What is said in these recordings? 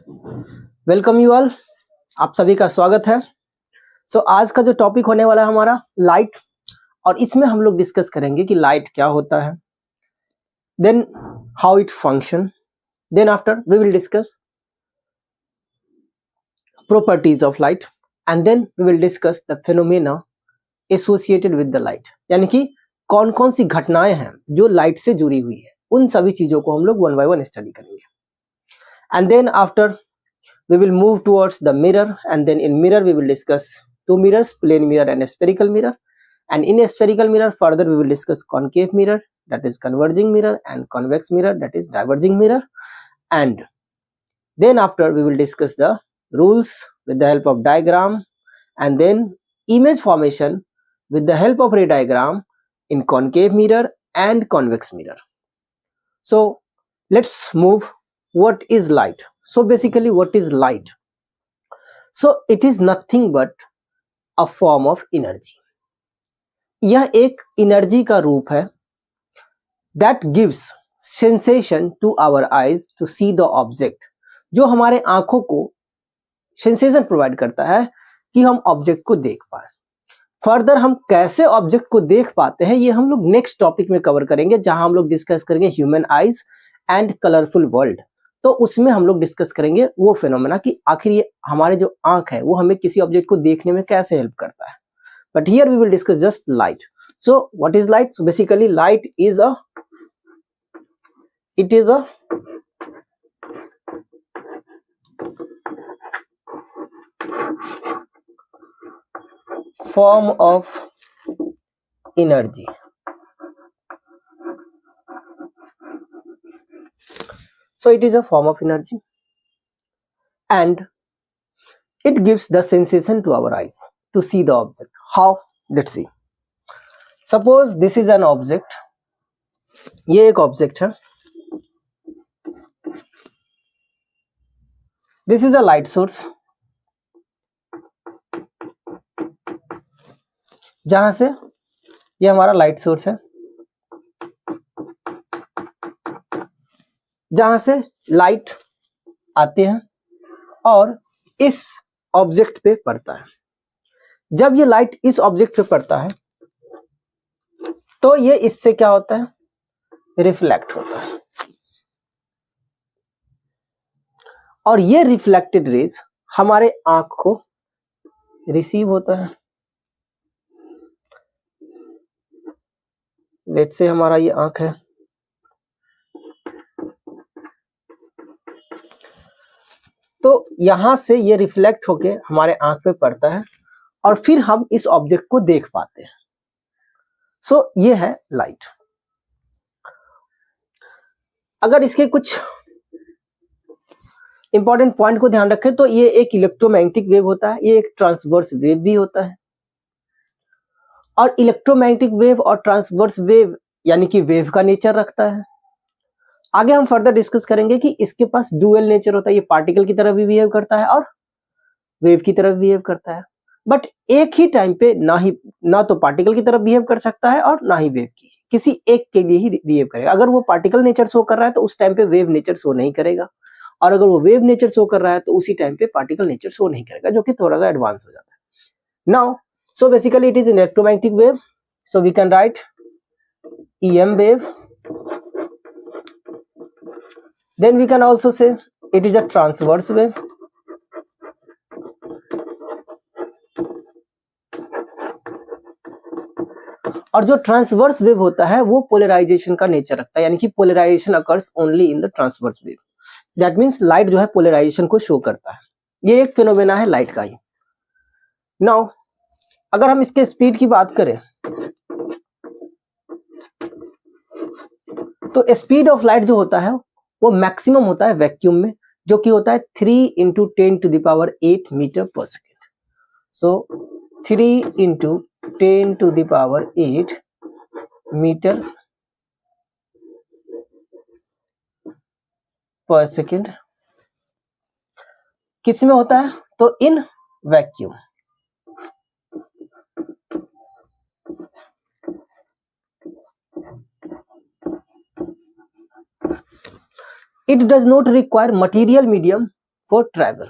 Welcome you all, आप सभी का स्वागत है। आज का जो टॉपिक होने वाला है हमारा लाइट, और इसमें हम लोग डिस्कस करेंगे कि लाइट क्या होता है, then how it function, then after we will discuss properties of light, and then we will discuss the phenomena associated with the light, यानी कि कौन कौन सी घटनाएं हैं जो लाइट से जुड़ी हुई है, उन सभी चीजों को हम लोग वन बाय वन स्टडी करेंगे। And then after we will move towards the mirror, and then in mirror we will discuss two mirrors, plane mirror and a spherical mirror, and in a spherical mirror further we will discuss concave mirror, that is converging mirror, and convex mirror, that is diverging mirror. And then after we will discuss the rules with the help of diagram, and then image formation with the help of ray diagram in concave mirror and convex mirror. So let's move. What is light? So basically what is light? So it is nothing but a form of energy. यह एक energy का रूप है that gives sensation to our eyes to see the object, जो हमारे आंखों को sensation provide करता है कि हम ऑब्जेक्ट को देख पाए। फर्दर हम कैसे ऑब्जेक्ट को देख पाते हैं ये हम लोग नेक्स्ट टॉपिक में कवर करेंगे, जहां हम लोग डिस्कस करेंगे human eyes and colourful world. तो उसमें हम लोग डिस्कस करेंगे वो फिनोमेना कि आखिर ये हमारे जो आंख है वो हमें किसी ऑब्जेक्ट को देखने में कैसे हेल्प करता है। But here we will discuss just light. So what is light? So basically light is a form of energy. So it is a form of energy and it gives the sensation to our eyes to see the object. How? Let's see. Suppose this is an object. ये एक object है. This is a light source. जहां से ये हमारा light source है, जहां से लाइट आते हैं और इस ऑब्जेक्ट पे पड़ता है। जब ये लाइट इस ऑब्जेक्ट पे पड़ता है तो ये इससे क्या होता है? रिफ्लेक्ट होता है, और ये रिफ्लेक्टेड रेज हमारे आंख को रिसीव होता है। लेट्स से हमारा ये आंख है, तो यहां से ये रिफ्लेक्ट होके हमारे आंख पे पड़ता है और फिर हम इस ऑब्जेक्ट को देख पाते हैं। सो ये है लाइट। अगर इसके कुछ इंपॉर्टेंट पॉइंट को ध्यान रखें तो ये एक इलेक्ट्रोमैग्नेटिक वेव होता है, ये एक ट्रांसवर्स वेव भी होता है। और इलेक्ट्रोमैग्नेटिक वेव और ट्रांसवर्स वेव यानी कि वेव का नेचर रखता है। आगे हम फर्दर डिस्कस करेंगे कि इसके पास डुअल नेचर होता है, ये पार्टिकल की तरह भी बिहेव करता है और वेव की तरफ बिहेव करता है। बट एक ही टाइम पे ना तो पार्टिकल की तरफ बिहेव कर सकता है और ना ही वेव की, किसी एक के लिए ही बिहेव करेगा। अगर वो पार्टिकल नेचर शो कर रहा है तो उस टाइम पे वेव नेचर शो नहीं करेगा, और अगर वो वेव नेचर शो कर रहा है तो उसी टाइम पे पार्टिकल नेचर शो नहीं करेगा, जो कि थोड़ा सा एडवांस हो जाता है। Now so basically it is electromagnetic wave, so we can write EM wave. Then we can also say it is a transverse wave. और जो ट्रांसवर्स वेव होता है वो पोलराइजेशन का नेचर रखता है, यानी कि polarization occurs only in the transverse wave. That means light जो है पोलराइजेशन को शो करता है। ये एक फिनोमेना है लाइट का ही। नाउ अगर हम इसके स्पीड की बात करें तो स्पीड ऑफ लाइट जो होता है वो मैक्सिमम होता है वैक्यूम में, जो कि होता है 3 × 10⁸ metre per second. So 3 × 10⁸ metre per second किस में होता है? तो in vacuum. It does not require material medium for travel.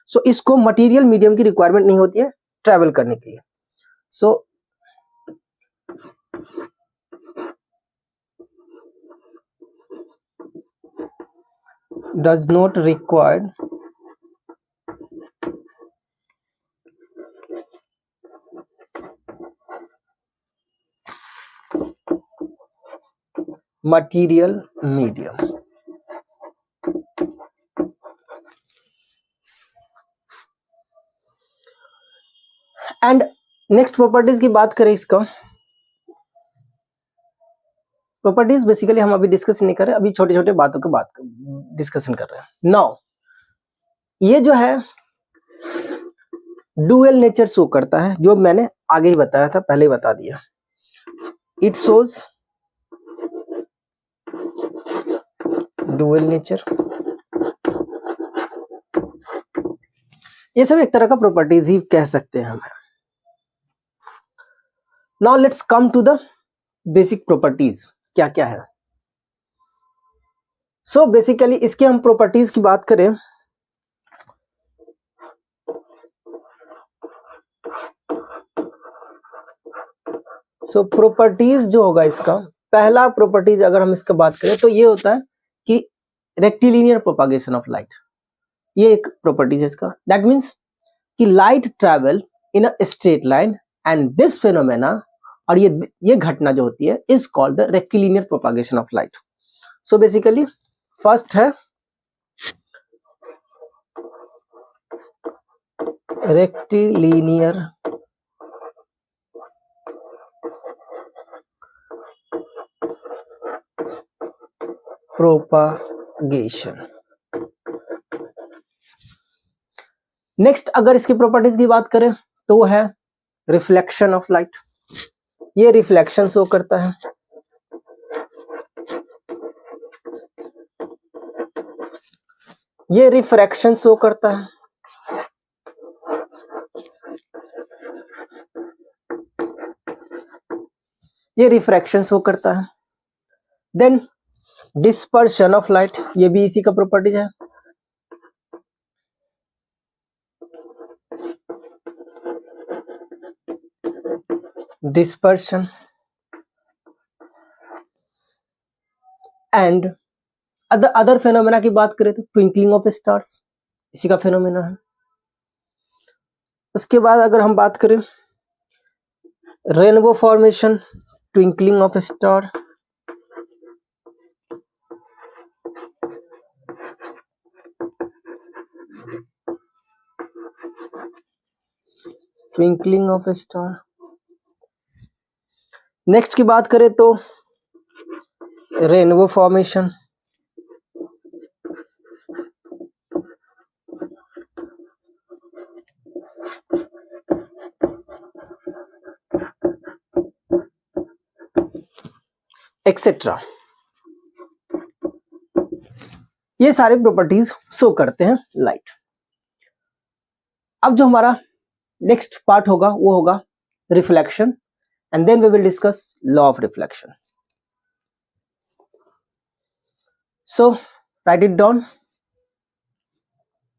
So इसको मटेरियल मीडियम की रिक्वायरमेंट नहीं होती है ट्रैवल करने के लिए। So does not required material medium. And next properties की बात करें, इसका प्रॉपर्टीज बेसिकली हम अभी डिस्कस नहीं कर रहे, अभी छोटे छोटे बातों की बात डिस्कशन कर रहे हैं। नाउ ये जो है डुअल नेचर शो करता है, जो मैंने आगे ही बताया था, पहले ही बता दिया। It shows dual nature. ये सब एक तरह का प्रॉपर्टीज ही कह सकते हैं हम। Now let's come to the basic properties, क्या क्या है। सो बेसिकली इसके हम प्रॉपर्टीज की बात करें सो प्रॉपर्टीज जो होगा इसका, पहला प्रॉपर्टीज अगर हम इसका बात करें तो ये होता है कि रेक्टिलिनियर प्रोपागेशन ऑफ लाइट। ये एक प्रॉपर्टीज है इसका। दैट मीन्स कि light travel in a straight line and this phenomena, और ये घटना जो होती है is called the rectilinear propagation of light. So basically first है रेक्टिलिनियर प्रोपागेशन। नेक्स्ट अगर इसकी प्रॉपर्टीज की बात करें तो वो है रिफ्लेक्शन ऑफ लाइट। ये रिफ्लेक्शन शो करता है। ये रिफ्रैक्शन शो करता है। ये रिफ्रैक्शन शो करता है। देन डिस्पर्शन ऑफ लाइट, ये भी इसी का प्रॉपर्टीज है। डिस्पर्शन एंड अदर फेनोमेना की बात करें तो ट्विंकलिंग ऑफ स्टार्स इसी का फेनोमेना है। उसके बाद अगर हम बात करें rainbow formation, twinkling of star, twinkling of star. Next की बात करें तो रेनबो फॉर्मेशन, एक्सेट्रा। ये सारे प्रॉपर्टीज शो करते हैं लाइट। अब जो हमारा नेक्स्ट पार्ट होगा वो होगा reflection, and then we will discuss law of reflection. So write it down.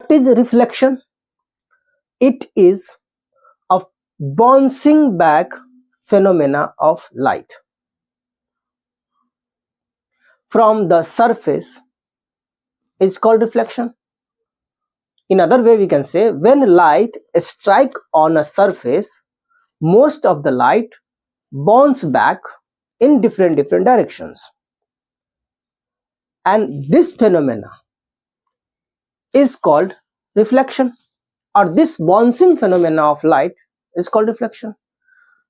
What is reflection? It is a bouncing back phenomena of light from the surface is called reflection. In other way we can say, when light strike on a surface, most of the light bounce back in different directions, and this phenomena is called reflection, or this bouncing phenomena of light is called reflection.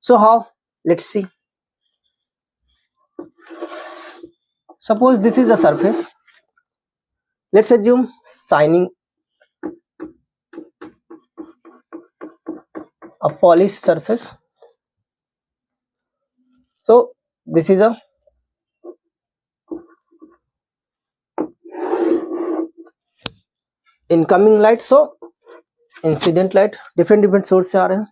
So how? Let's see. Suppose this is a surface. Let's assume shining a polished surface. So this is a incoming light, so incident light different source से आ रहे हैं।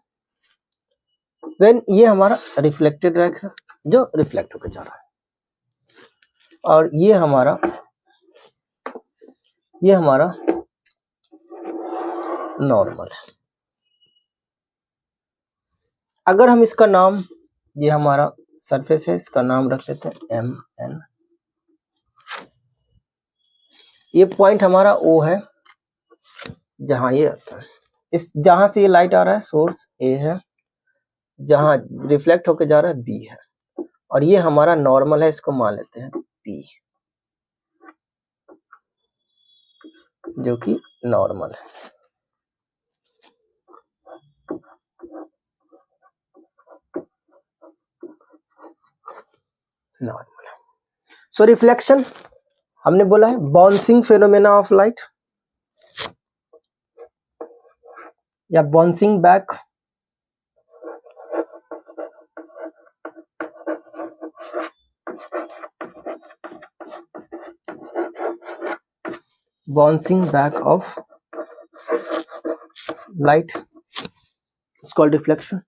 When ये हमारा reflected rack है जो reflect होकर जा रहा है, और ये हमारा नॉर्मल है। अगर हम इसका नाम, ये हमारा सरफेस है, इसका नाम रख लेते हैं MN, ये पॉइंट हमारा O है जहां ये आता है, इस जहां से ये लाइट आ रहा है सोर्स A है, जहां रिफ्लेक्ट होके जा रहा है B है, और ये हमारा नॉर्मल है, इसको मान लेते हैं P, जो कि नॉर्मल है। नॉर्मल है। सो रिफ्लेक्शन हमने बोला है बाउंसिंग फेनोमेना ऑफ लाइट या bouncing back, bouncing back of light is called reflection.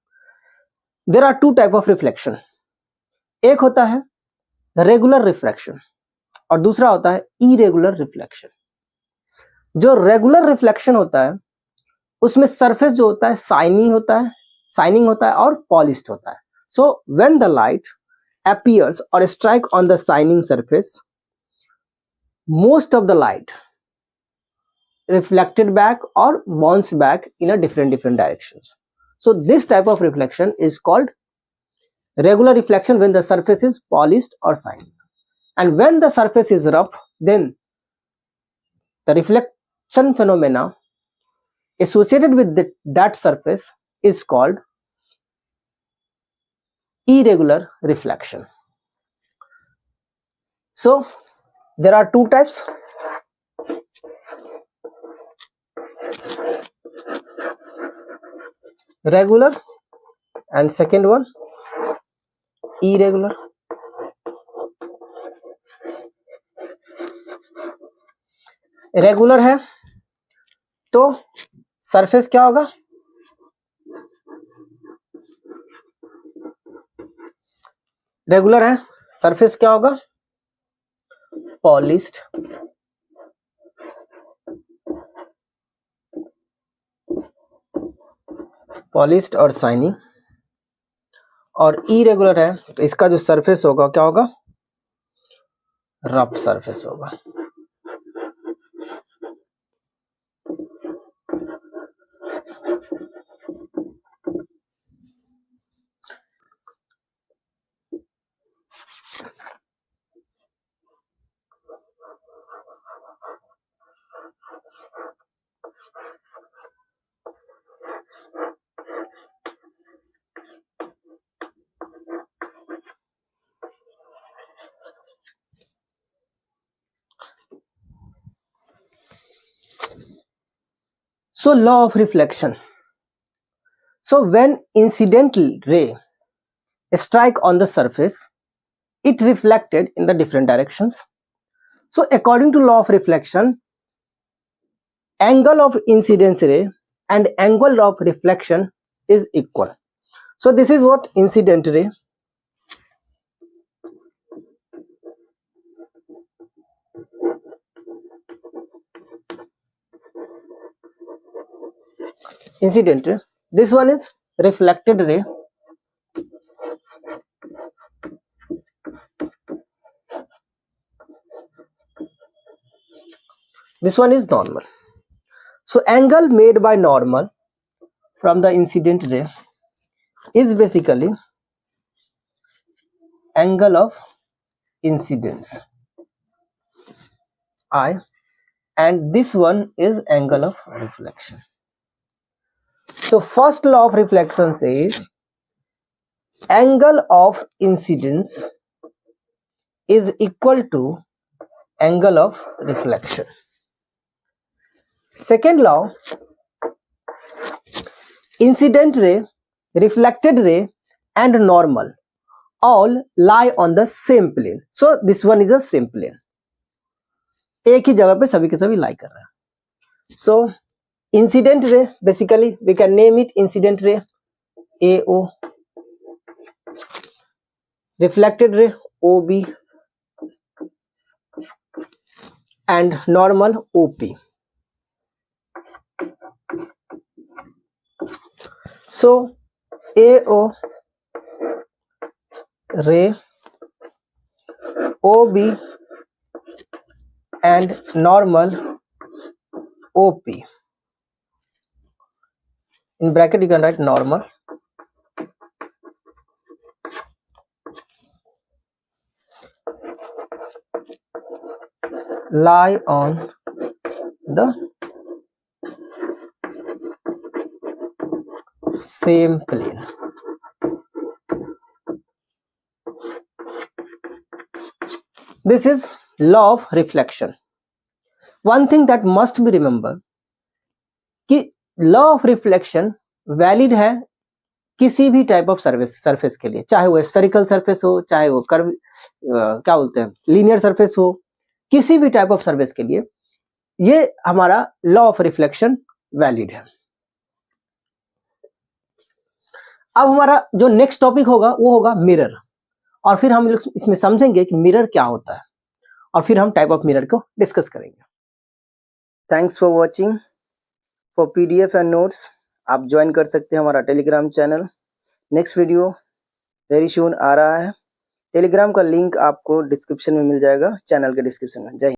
There are two type of reflection, एक होता है रेगुलर रिफ्लेक्शन और दूसरा होता है इरेगुलर रिफ्लेक्शन। जो रेगुलर रिफ्लेक्शन होता है उसमें सरफेस जो होता है शाइनिंग होता है और पॉलिश्ड होता है। So when the light appears or strike on the shining surface, most of the light reflected back or bounced back in a different directions. So this type of reflection is called regular reflection when the surface is polished or shining, and when the surface is rough, then the reflection phenomena associated with that surface is called irregular reflection. So there are two types, regular and second one irregular. Regular है तो surface क्या होगा, regular है surface क्या होगा, polished, और shining, और irregular है तो इसका जो सरफेस होगा क्या होगा, रफ सरफेस होगा। So law of reflection. So when incidental ray strike on the surface, it reflected in the different directions. So according to law of reflection, angle of incidence ray and angle of reflection is equal. So this is what incident ray, incident ray, this one is reflected ray, this one is normal. So angle made by normal from the incident ray is basically angle of incidence I, and this one is angle of reflection. So first law of reflection says angle of incidence is equal to angle of reflection. Second law, incident ray, reflected ray and normal all lie on the same plane. So this one is a same plane, एक ही जगह पे सभी के सभी लाई कर रहा है. So incident ray, basically we can name it incident ray AO, reflected ray OB and normal OP. So AO ray, OB and normal OP. In bracket you can write normal lie on the same plane. This is law of reflection. One thing that must be remembered कि law of reflection valid है किसी भी type of surface के लिए, चाहे वो spherical surface हो, चाहे वो कर्व क्या बोलते हैं लीनियर सरफेस हो, किसी भी टाइप ऑफ सरफेस के लिए ये हमारा लॉ ऑफ रिफ्लेक्शन वैलिड है। अब हमारा जो नेक्स्ट टॉपिक होगा वो होगा मिरर, और फिर हम इसमें समझेंगे कि मिरर क्या होता है और फिर हम टाइप ऑफ मिरर को डिस्कस करेंगे। Thanks for watching. For PDF and notes आप ज्वाइन कर सकते हैं हमारा Telegram channel. Next video very soon आ रहा है। टेलीग्राम का लिंक आपको डिस्क्रिप्शन में मिल जाएगा, चैनल के डिस्क्रिप्शन में। जय हिंद।